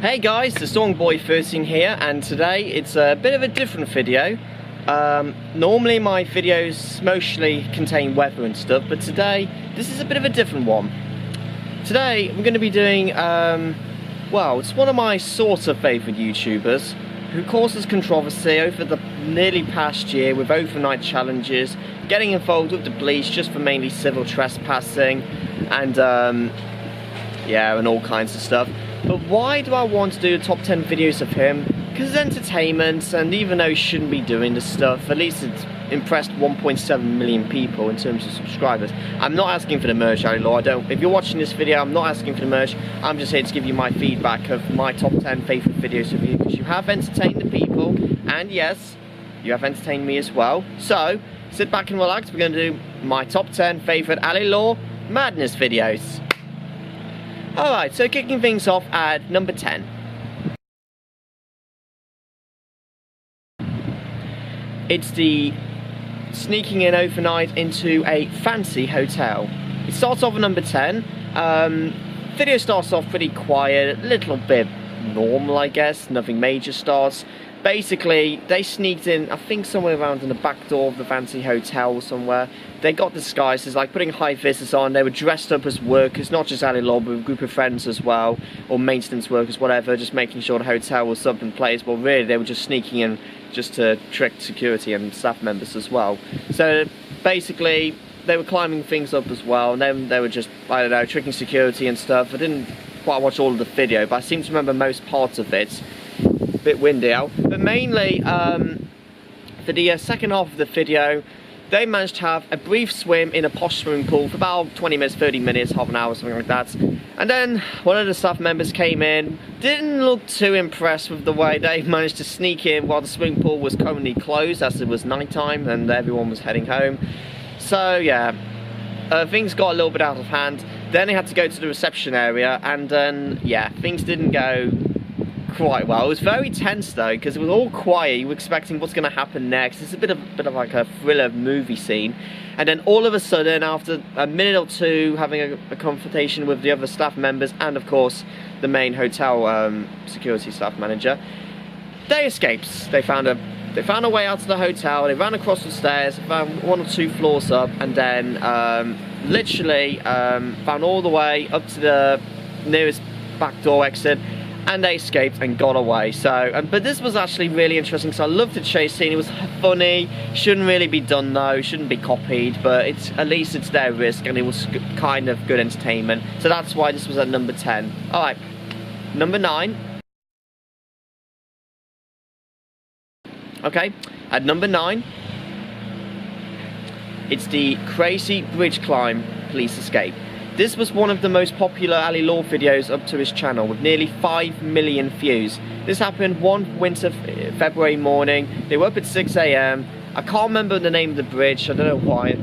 Hey guys, the Songboy13 here, and today it's a bit of a different video. Normally my videos mostly contain weather and stuff, but today this is a bit of a different one. Today I'm going to be doing, well, it's one of my sort of favourite YouTubers who causes controversy over the nearly past year with overnight challenges, getting involved with the police just for mainly civil trespassing and yeah, and all kinds of stuff. But why do I want to do the top 10 videos of him? Because it's entertainment, and even though he shouldn't be doing this stuff, at least it's impressed 1.7 million people in terms of subscribers. I'm not asking for the merch, Ali Law. If you're watching this video, I'm not asking for the merch. I'm just here to give you my feedback of my top 10 favourite videos of you, because you have entertained the people, and yes, you have entertained me as well. So, sit back and relax. We're going to do my top 10 favourite Ali Law madness videos. Alright, so kicking things off at number 10. It's the sneaking in overnight into a fancy hotel. It starts off at number 10. Video starts off pretty quiet, a little bit normal I guess, nothing major starts. Basically, they sneaked in, I think somewhere around in the back door of the fancy hotel somewhere. They got disguises, like putting high visors on. They were dressed up as workers, not just Ali Law, but a group of friends as well, or maintenance workers, whatever, just making sure the hotel was up in place. Well, really, they were just sneaking in just to trick security and staff members as well. So, basically, they were climbing things up as well, and then they were just, I don't know, tricking security and stuff. I didn't quite watch all of the video, but I seem to remember most parts of it. Bit windy out, but mainly for the second half of the video, they managed to have a brief swim in a posh swimming pool for about 20 minutes, 30 minutes, half an hour, something like that. And then one of the staff members came in, didn't look too impressed with the way they managed to sneak in while the swimming pool was currently closed, as it was night time and everyone was heading home. So yeah, things got a little bit out of hand. Then they had to go to the reception area, and then yeah, things didn't go quite well. It was very tense though, because it was all quiet. You were expecting what's going to happen next. It's a bit of like a thriller movie scene, and then all of a sudden, after a minute or two having a confrontation with the other staff members and of course the main hotel security staff manager, they escaped. They found a way out of the hotel. They ran across the stairs, found one or two floors up, and then literally found all the way up to the nearest back door exit, and they escaped and got away. So, but this was actually really interesting, because I loved the chase scene. It was funny, shouldn't really be done though, shouldn't be copied, but it's at least it's their risk, and it was kind of good entertainment. So that's why this was at number 10. Alright, number 9. Okay, at number 9, it's the crazy bridge climb police escape. This was one of the most popular Ali Law videos up to his channel, with nearly 5 million views. This happened one winter February morning. They were up at 6 AM. I can't remember the name of the bridge, I don't know why,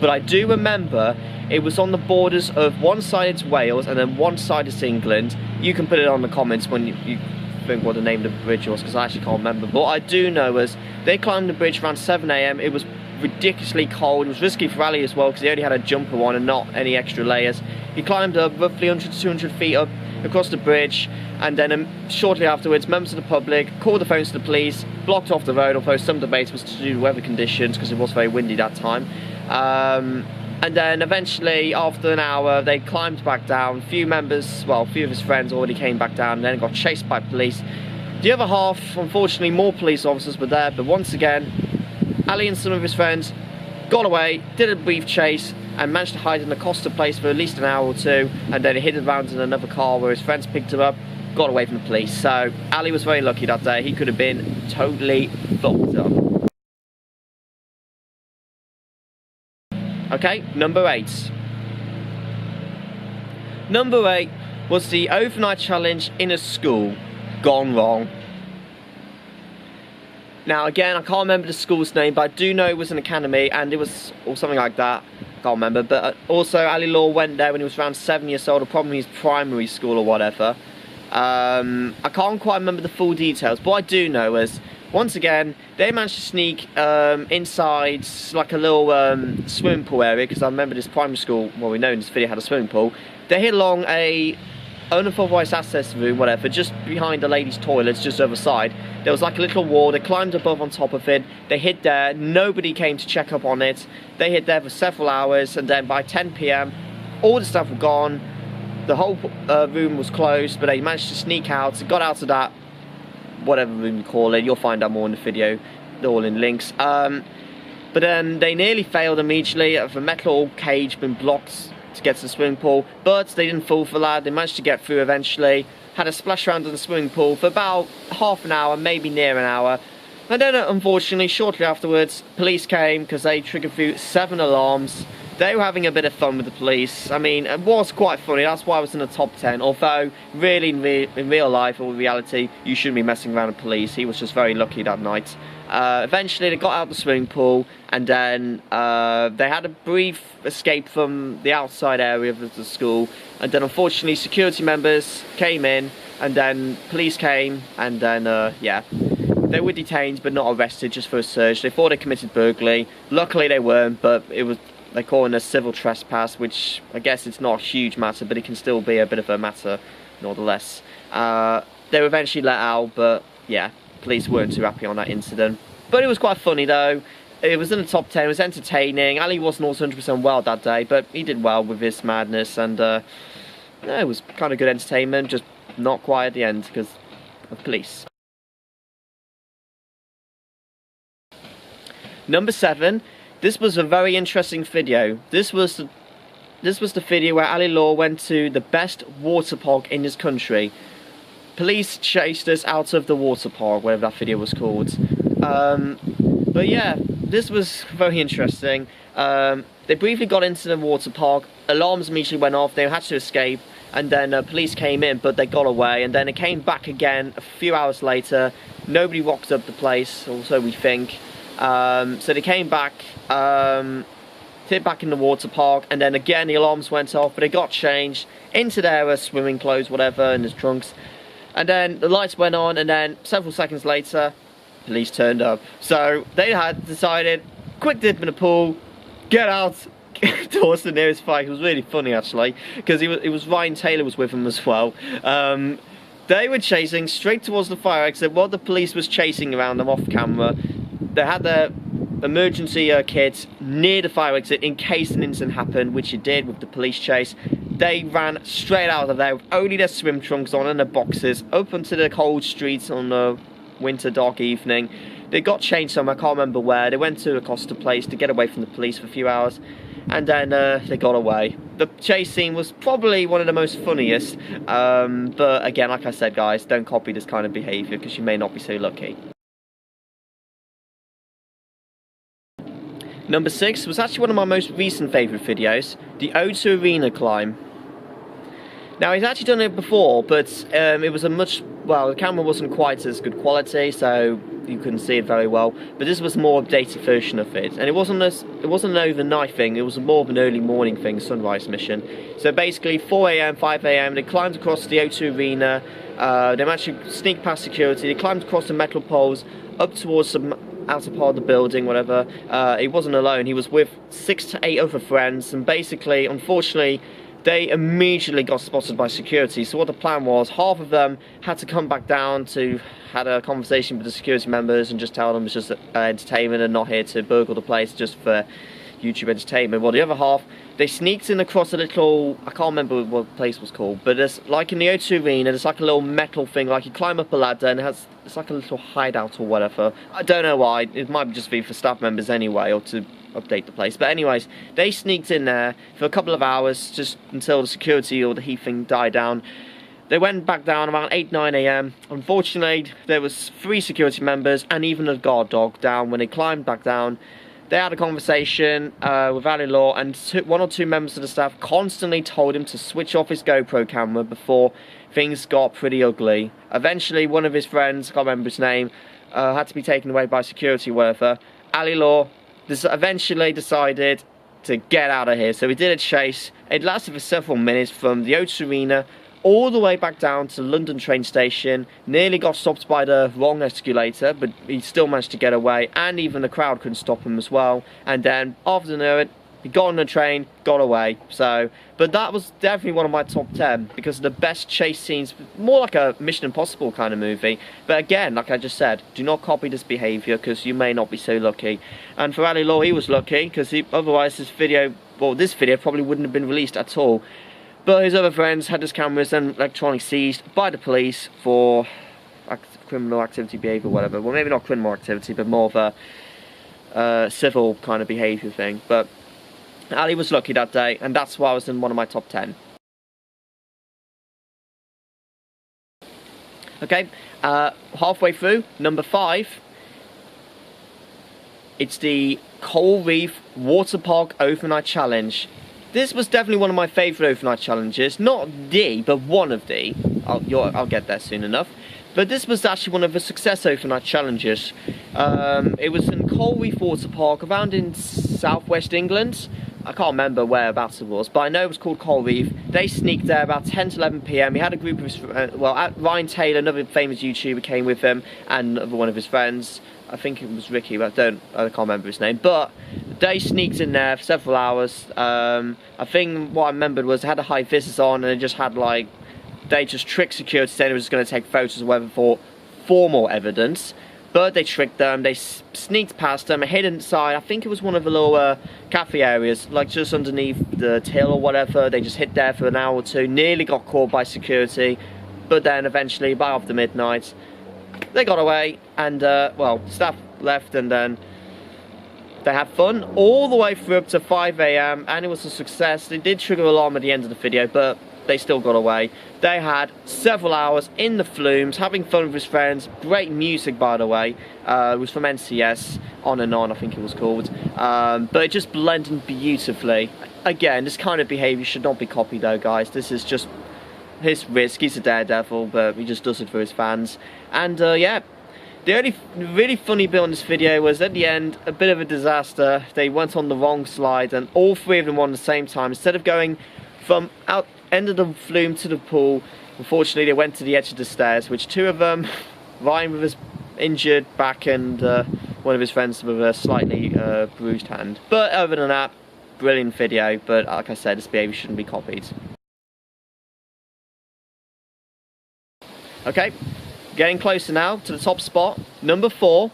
but I do remember it was on the borders of one side it's Wales and then one side is England. You can put it on the comments when you think what the name of the bridge was, because I actually can't remember. But what I do know is they climbed the bridge around 7 AM. It was ridiculously cold. It was risky for Ali as well, because he only had a jumper on and not any extra layers. He climbed up roughly 100 to 200 feet up across the bridge, and then shortly afterwards members of the public called the phones to the police, blocked off the road, although some debate was to do with weather conditions because it was very windy that time. And then eventually, after an hour, they climbed back down. A few of his friends already came back down, and then got chased by police. The other half, unfortunately, more police officers were there, but once again, Ali and some of his friends got away, did a brief chase, and managed to hide in the Costa place for at least an hour or two, and then he hid around in another car where his friends picked him up, got away from the police. So Ali was very lucky that day. He could have been totally fucked up. Okay, number 8. Number 8 was the overnight challenge in a school gone wrong. Now again, I can't remember the school's name, but I do know it was an academy, and it was, or something like that, I can't remember. But also Ali Law went there when he was around 7 years old, or probably his primary school or whatever. I can't quite remember the full details, but what I do know is, once again, they managed to sneak inside like a little swimming pool area, because I remember this primary school, well, we know in this video had a swimming pool. They hid along a unauthorized access room, whatever, just behind the ladies' toilets, just over the side. There was like a little wall. They climbed above on top of it. They hid there. Nobody came to check up on it. They hid there for several hours, and then by 10 p.m, all the stuff were gone. The whole room was closed, but they managed to sneak out, got out of that, whatever room you call it. You'll find out more in the video. They're all in links. But then they nearly failed immediately. The metal cage been blocked to get to the swimming pool, but they didn't fall for that. They managed to get through eventually. Had a splash around in the swimming pool for about half an hour, maybe near an hour. And then unfortunately, shortly afterwards, police came because they triggered through 7 alarms. They were having a bit of fun with the police. I mean, it was quite funny. That's why I was in the top 10. Although, really, in real life or reality, you shouldn't be messing around with police. He was just very lucky that night. Eventually, they got out of the swimming pool, and then they had a brief escape from the outside area of the school. And then, unfortunately, security members came in, and then police came, and then, yeah. They were detained, but not arrested, just for a search. They thought they committed burglary. Luckily, they weren't, but it was... They call it a civil trespass, which I guess it's not a huge matter, but it can still be a bit of a matter, nonetheless. They were eventually let out, but yeah, police weren't too happy on that incident. But it was quite funny though. It was in the top 10, it was entertaining. Ali wasn't also 100% well that day, but he did well with his madness, and yeah, it was kind of good entertainment, just not quite at the end because of police. Number 7. This was a very interesting video. This was the video where Ali Law went to the best water park in his country. Police chased us out of the water park, whatever that video was called. But yeah, this was very interesting. They briefly got into the water park. Alarms immediately went off. They had to escape, and then police came in, but they got away. And then it came back again a few hours later. Nobody rocked up the place, or so we think. So they came back, hit back in the water park, and then again the alarms went off, but they got changed into their swimming clothes, whatever, in his trunks. And then the lights went on, and then several seconds later, police turned up. So they had decided, quick dip in the pool, get out towards the nearest fire. It was really funny actually, because it was Ryan Taylor was with him as well. They were chasing straight towards the fire exit while the police was chasing around them off camera. They had their emergency kits near the fire exit in case an incident happened, which it did with the police chase. They ran straight out of there with only their swim trunks on and their boxes up onto the cold streets on a winter dark evening. They got changed somewhere, I can't remember where. They went to a Costa place to get away from the police for a few hours, and then they got away. The chase scene was probably one of the most funniest, but again, like I said guys, don't copy this kind of behaviour because you may not be so lucky. Number 6 was actually one of my most recent favourite videos, the O2 Arena climb. Now he's actually done it before, but it was the camera wasn't quite as good quality, so you couldn't see it very well. But this was a more updated version of it, and it wasn't an overnight thing. It was more of an early morning thing, sunrise mission. So basically, 4 AM, 5 AM, they climbed across the O2 Arena. They managed to sneak past security. They climbed across the metal poles up towards some outer part of the building, whatever. He wasn't alone. He was with 6 to 8 other friends, and basically, unfortunately, they immediately got spotted by security. So what the plan was, half of them had to come back down to had a conversation with the security members and just tell them it's just entertainment and not here to burgle the place, just for YouTube entertainment. Well, the other half, they sneaked in across a little, I can't remember what the place was called, but it's like in the O2 Arena, there's like a little metal thing, like you climb up a ladder and it's like a little hideout or whatever. I don't know why, it might just be for staff members anyway, or to update the place. But anyways, they sneaked in there for a couple of hours, just until the security or the heat thing died down. They went back down around 8, 9 AM. Unfortunately, there was 3 security members and even a guard dog down. When they climbed back down, they had a conversation with Ali Law, and 1 or 2 members of the staff constantly told him to switch off his GoPro camera before things got pretty ugly. Eventually, one of his friends, I can't remember his name, had to be taken away by security or whatever. Ali Law eventually decided to get out of here, so he did a chase. It lasted for several minutes from the O2 Arena all the way back down to the London train station. Nearly got stopped by the wrong escalator, but he still managed to get away, and even the crowd couldn't stop him as well. And then after the it, He got on the train, got away. So, but that was definitely one of my top 10 because of the best chase scenes, more like a Mission Impossible kind of movie. But again, like I just said, do not copy this behaviour because you may not be so lucky. And for Ali Law, he was lucky because otherwise this video probably wouldn't have been released at all. But his other friends had his cameras and electronics seized by the police for criminal activity behaviour, whatever. Well, maybe not criminal activity, but more of a civil kind of behaviour thing. But Ali was lucky that day, and that's why I was in one of my top 10. Okay, halfway through, number 5. It's the Coral Reef Water Park Overnight Challenge. This was definitely one of my favourite overnight challenges. Not the, but one of the. I'll get there soon enough. But this was actually one of the success overnight challenges. It was in Coral Reef Water Park, around in southwest England. I can't remember whereabouts it was, but I know it was called Coral Reef. They sneaked there about 10 to 11 PM. He had a group of his, Ryan Taylor, another famous YouTuber, came with him, and one of his friends. I think it was Ricky, but I can't remember his name. But they sneaked in there for several hours. I think what I remembered was they had a high vis on, and they just had they just tricked security, saying they were just going to take photos or whatever for formal evidence. But they tricked them, they sneaked past them, hid inside, I think it was one of the lower cafe areas, like just underneath the till or whatever. They just hid there for an hour or two, nearly got caught by security, but then eventually, by after midnight, they got away, and well, staff left, and then they had fun all the way through up to 5 AM, and it was a success. They did trigger alarm at the end of the video, but they still got away. They had several hours in the flumes, having fun with his friends. Great music, by the way. It was from NCS, On and On, I think it was called. But it just blended beautifully. Again, this kind of behaviour should not be copied though, guys. This is just his risk. He's a daredevil, but he just does it for his fans. And yeah, the only really funny bit on this video was at the end, a bit of a disaster. They went on the wrong slide, and all three of them won at the same time. Instead of going from end of the flume to the pool, unfortunately they went to the edge of the stairs, which two of them, Ryan with his injured back and one of his friends with a slightly bruised hand. But other than that, brilliant video, but like I said, this behaviour shouldn't be copied. Okay, getting closer now to the top spot, number 4.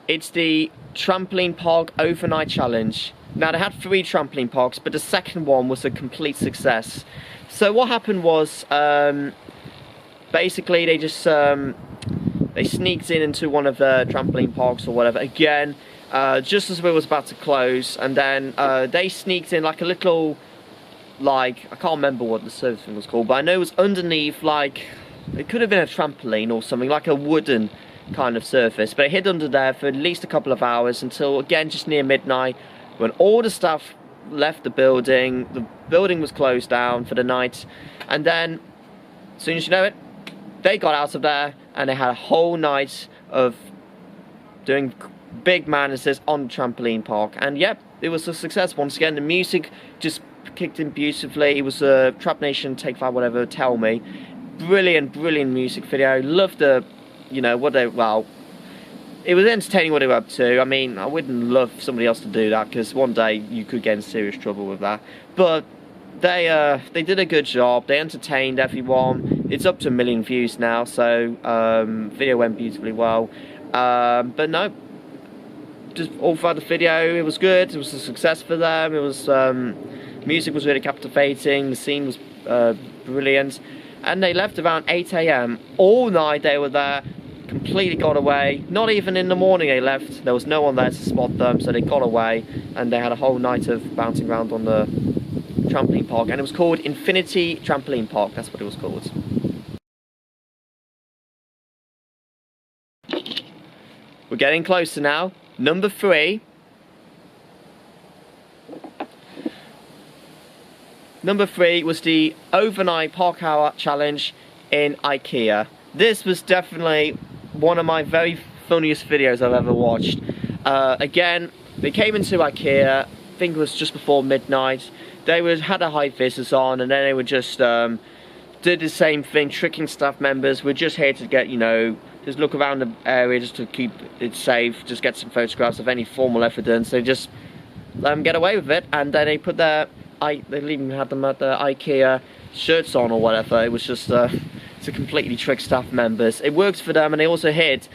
It's the Trampoline Park Overnight Challenge. Now, they had 3 trampoline parks, but the second one was a complete success. So what happened was, basically they just they sneaked into one of the trampoline parks or whatever again, just as we was about to close, and then they sneaked in like a little, I can't remember what the surface thing was called, but I know it was underneath, it could have been a trampoline or something, like a wooden kind of surface, but it hid under there for at least a couple of hours until, again, just near midnight, when all the staff left the building was closed down for the night, and then, as soon as you know it, they got out of there, and they had a whole night of doing big madnesses on the trampoline park, and yep, it was a success. Once again, the music just kicked in beautifully. It was a Trap Nation, Take 5, whatever, Tell Me. Brilliant, brilliant music video. Loved the, it was entertaining what they were up to. I mean, I wouldn't love somebody else to do that, because one day you could get in serious trouble with that. But they did a good job. They entertained everyone. It's up to 1 million views now, so video went beautifully well. But no, just all throughout the video, it was good. It was a success for them. It was music was really captivating. The scene was brilliant, and they left around 8 AM. All night they were there. Completely got away. Not even in the morning they left. There was no one there to spot them, so they got away, and they had a whole night of bouncing around on the trampoline park, and it was called Infinity Trampoline Park. That's what it was called. We're getting closer now. Number 3. Number 3 was the overnight park hour challenge in IKEA. This was definitely one of my very funniest videos I've ever watched. Again, they came into IKEA, I think it was just before midnight. They had a high vis on, and then they would just did the same thing, tricking staff members. We're just here to get, to just look around the area just to keep it safe, just get some photographs of any formal evidence. They just let them get away with it, and then they put their, they even had them at the IKEA shirts on or whatever. It was just to completely trick staff members. It works for them, and they also hid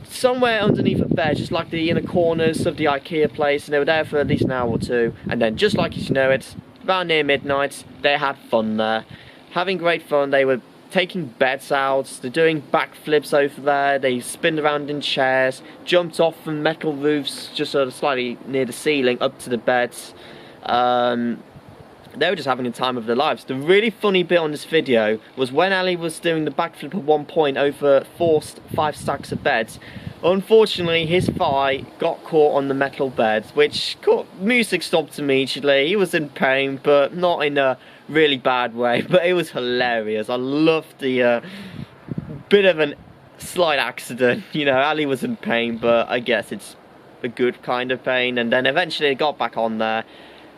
somewhere underneath a bed, just like the inner corners of the IKEA place, and they were there for at least an hour or two, and then just like you know it, around near midnight, they had fun there. Having great fun. They were taking beds out, they're doing backflips over there, they spinned around in chairs, jumped off from metal roofs just sort of slightly near the ceiling up to the beds. They were just having a time of their lives. The really funny bit on this video was when Ali was doing the backflip at one point over 5 stacks of beds. Unfortunately, his thigh got caught on the metal bed, which music stopped immediately. He was in pain, but not in a really bad way. But it was hilarious. I loved the bit of a slight accident. You know, Ali was in pain, but I guess it's a good kind of pain. And then eventually it got back on there.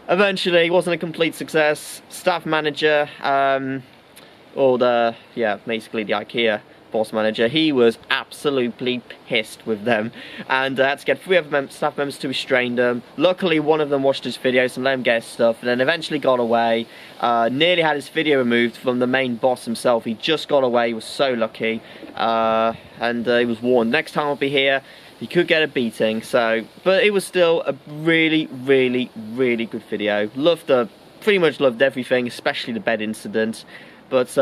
Eventually, it wasn't a complete success. Staff manager, basically the IKEA boss manager, he was absolutely pissed with them, and had to get 3 other staff members to restrain them. Luckily, one of them watched his videos and let him get his stuff, and then eventually got away. Nearly had his video removed from the main boss himself. He just got away. He was so lucky, and he was warned. Next time I'll be here, he could get a beating. So, but it was still a really, really, really good video. Pretty much loved everything, especially the bed incident. But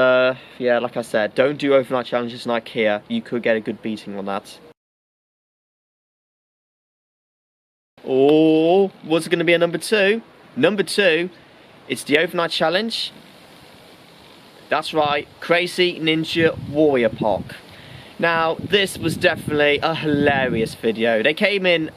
yeah, like I said, don't do overnight challenges in IKEA. You could get a good beating on that. Oh, what's it going to be a number 2? Number 2, it's the overnight challenge. That's right, Crazy Ninja Warrior Park. Now, this was definitely a hilarious video. They came in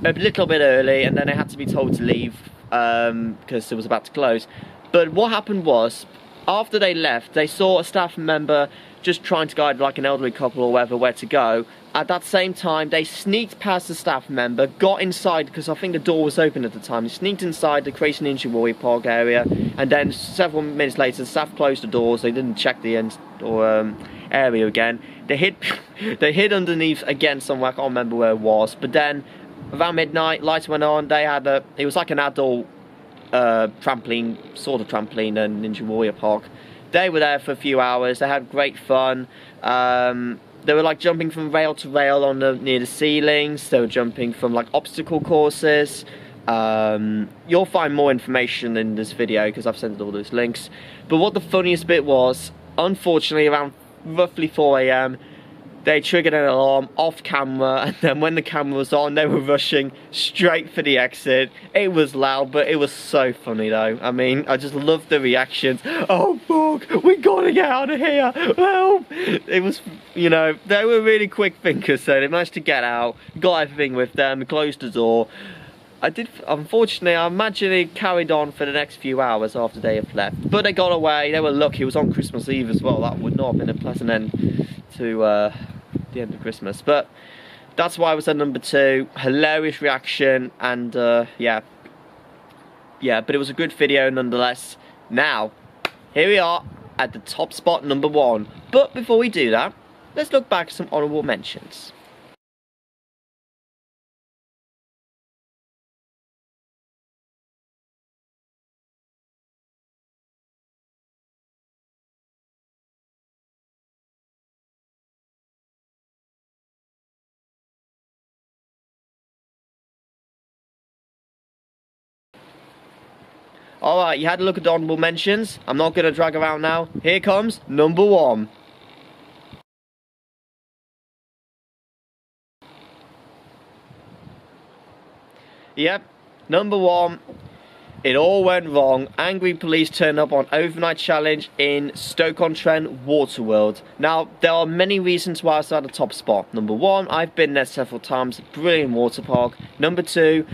a little bit early, and then they had to be told to leave because it was about to close. But what happened was, after they left, they saw a staff member just trying to guide like an elderly couple or whatever where to go. At that same time, they sneaked past the staff member, got inside, because I think the door was open at the time. They sneaked inside the Crazy Ninja Warrior Park area, and then several minutes later, the staff closed the doors. They didn't check the area again. They hid underneath again somewhere. I can't remember where it was. But then around midnight, lights went on. They had it was like an adult trampoline, sort of trampoline, and Ninja Warrior Park. They were there for a few hours. They had great fun. They were like jumping from rail to rail near the ceilings. They were jumping from like obstacle courses. You'll find more information in this video because I've sent all those links. But what the funniest bit was, unfortunately, around roughly 4 AM, they triggered an alarm off camera, and then when the camera was on, they were rushing straight for the exit. It was loud, but it was so funny though. I mean, I just loved the reactions. Oh fuck, we gotta get out of here, help! It was, you know, they were really quick thinkers, so they managed to get out, got everything with them, closed the door. Unfortunately, I imagine it carried on for the next few hours after they had left. But they got away, they were lucky. It was on Christmas Eve as well. That would not have been a pleasant end to the end of Christmas. But that's why I was at number 2. Hilarious reaction, and yeah, but it was a good video nonetheless. Now, here we are at the top spot, number 1. But before we do that, let's look back at some honourable mentions. Alright, you had a look at the honourable mentions. I'm not going to drag around now. Here comes number 1. Yep, number 1. It all went wrong. Angry police turned up on overnight challenge in Stoke-on-Trent Waterworld. Now, there are many reasons why it's at the top spot. Number 1, I've been there several times. Brilliant water park. Number 2,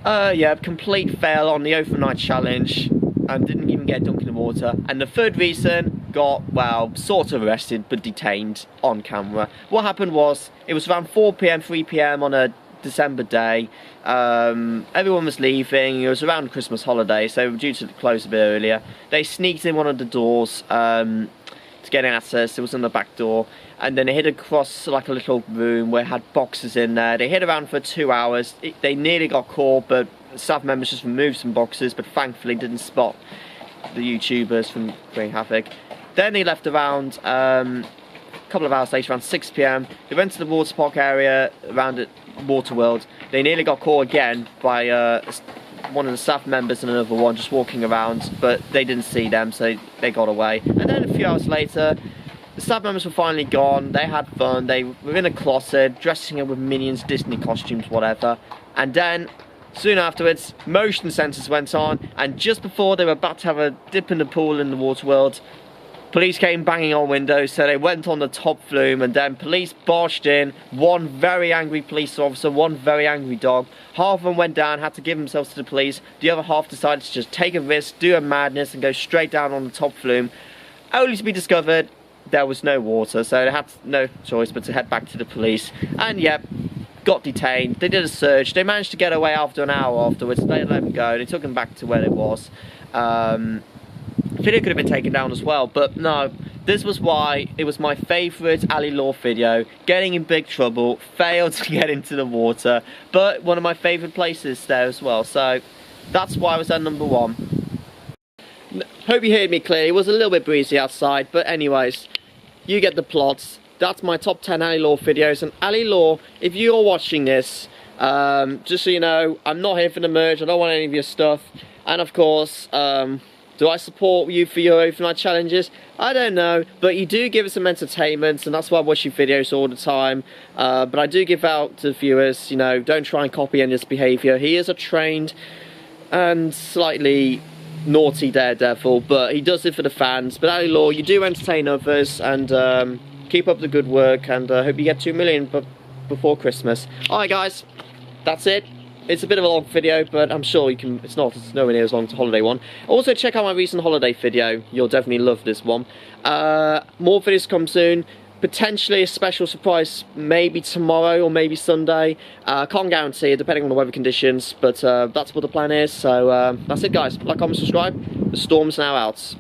yeah, complete fail on the overnight challenge and didn't even get dunked in the water. And the third reason, got, well, sort of arrested but detained on camera. What happened was, it was around 4 PM, 3 PM on a December day. Everyone was leaving. It was around Christmas holiday, so due to close a bit earlier. They sneaked in one of the doors. to get access. It was on the back door, and then they hid across like a little room where it had boxes in there. They hid around for 2 hours. They nearly got caught, but staff members just removed some boxes, but thankfully didn't spot the YouTubers from creating havoc. Then they left around a couple of hours later, around 6 PM. They went to the water park area around at Waterworld. They nearly got caught again by one of the staff members and another one just walking around, but they didn't see them, so they got away. And then a few hours later, the staff members were finally gone. They had fun. They were in a closet, dressing up with Minions, Disney costumes, whatever. And then, soon afterwards, motion sensors went on, and just before they were about to have a dip in the pool in the water world, police came banging on windows, so they went on the top flume, and then police barged in. One very angry police officer, one very angry dog. Half of them went down, had to give themselves to the police. The other half decided to just take a risk, do a madness, and go straight down on the top flume, only to be discovered there was no water, so they had no choice but to head back to the police. And yep, got detained. They did a search. They managed to get away after an hour afterwards. They let them go. They took them back to where it was. Video could have been taken down as well, but no, this was why it was my favourite Ali Law video. Getting in big trouble, failed to get into the water, but one of my favourite places there as well, so that's why I was at number 1. Hope you heard me clearly. It was a little bit breezy outside, but anyways, you get the plots. That's my top 10 Ali Law videos, and Ali Law, if you're watching this, just so you know, I'm not here for the merch. I don't want any of your stuff, and of course, do I support you for your overnight challenges? I don't know, but you do give us some entertainment, and that's why I watch your videos all the time. But I do give out to viewers, you know, don't try and copy any of his behaviour. He is a trained and slightly naughty daredevil, but he does it for the fans. But Ali Law, you do entertain others, and keep up the good work, and I hope you get 2 million before Christmas. Alright guys, that's it. It's a bit of a long video, but I'm sure you can. It's nowhere near as long as the holiday one. Also, check out my recent holiday video. You'll definitely love this one. More videos come soon. Potentially a special surprise, maybe tomorrow or maybe Sunday. Can't guarantee it, depending on the weather conditions. But that's what the plan is. So that's it, guys. Like, comment, subscribe. The storm's now out.